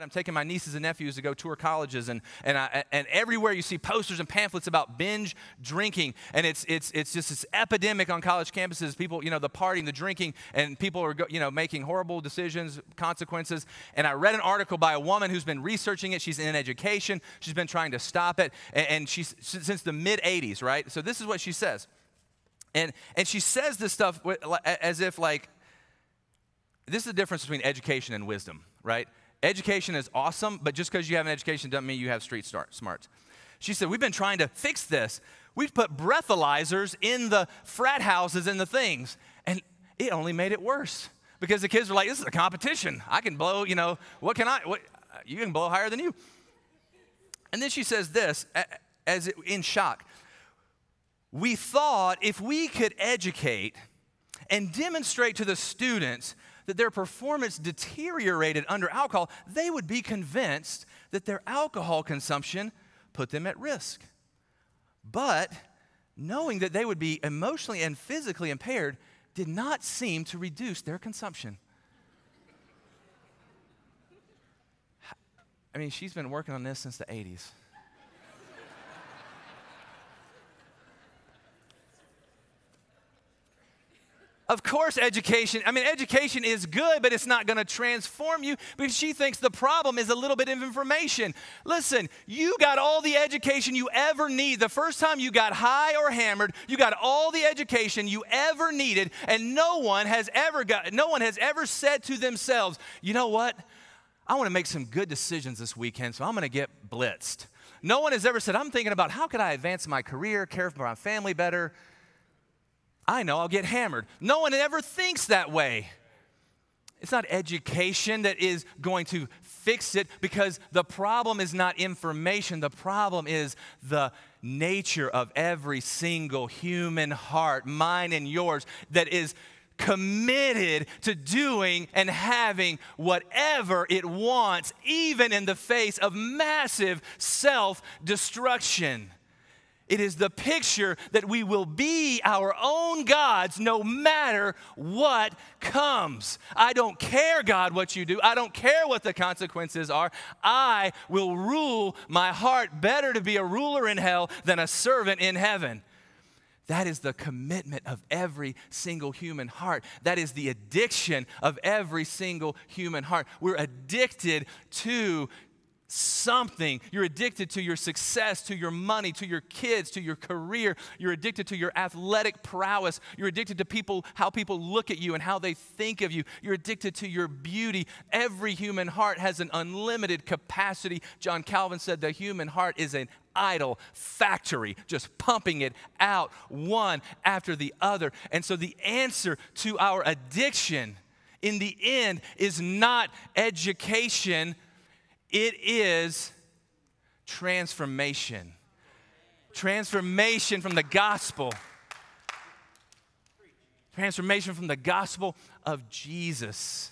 I'm taking my nieces and nephews to go tour colleges, and everywhere you see posters and pamphlets about binge drinking, and it's just this epidemic on college campuses. People, the partying, the drinking, and people are making horrible decisions, consequences. And I read an article by a woman who's been researching it. She's in education. She's been trying to stop it, and she's since the mid '80s, right? So this is what she says, and she says this stuff as if like this is the difference between education and wisdom, right? Education is awesome, but just because you have an education doesn't mean you have street smarts. She said, we've been trying to fix this. We've put breathalyzers in the frat houses and the things, and it only made it worse because the kids were like, this is a competition. I can blow, you can blow higher than you. And then she says this, in shock. We thought if we could educate and demonstrate to the students that their performance deteriorated under alcohol, they would be convinced that their alcohol consumption put them at risk. But knowing that they would be emotionally and physically impaired did not seem to reduce their consumption. I mean, she's been working on this since the 80s. Of course, education is good, but it's not going to transform you because she thinks the problem is a little bit of information. Listen, you got all the education you ever need. The first time you got high or hammered, you got all the education you ever needed, and no one has ever said to themselves, you know what? I want to make some good decisions this weekend, so I'm going to get blitzed. No one has ever said, I'm thinking about how could I advance my career, care for my family better. I know I'll get hammered. No one ever thinks that way. It's not education that is going to fix it because the problem is not information. The problem is the nature of every single human heart, mine and yours, that is committed to doing and having whatever it wants, even in the face of massive self-destruction. It is the picture that we will be our own gods no matter what comes. I don't care, God, what you do. I don't care what the consequences are. I will rule my heart. Better to be a ruler in hell than a servant in heaven. That is the commitment of every single human heart. That is the addiction of every single human heart. We're addicted to something. You're addicted to your success, to your money, to your kids, to your career. You're addicted to your athletic prowess. You're addicted to how people look at you and how they think of you. You're addicted to your beauty. Every human heart has an unlimited capacity. John Calvin said the human heart is an idol factory, just pumping it out one after the other. And so the answer to our addiction in the end is not education. It is transformation. Transformation from the gospel. Transformation from the gospel of Jesus.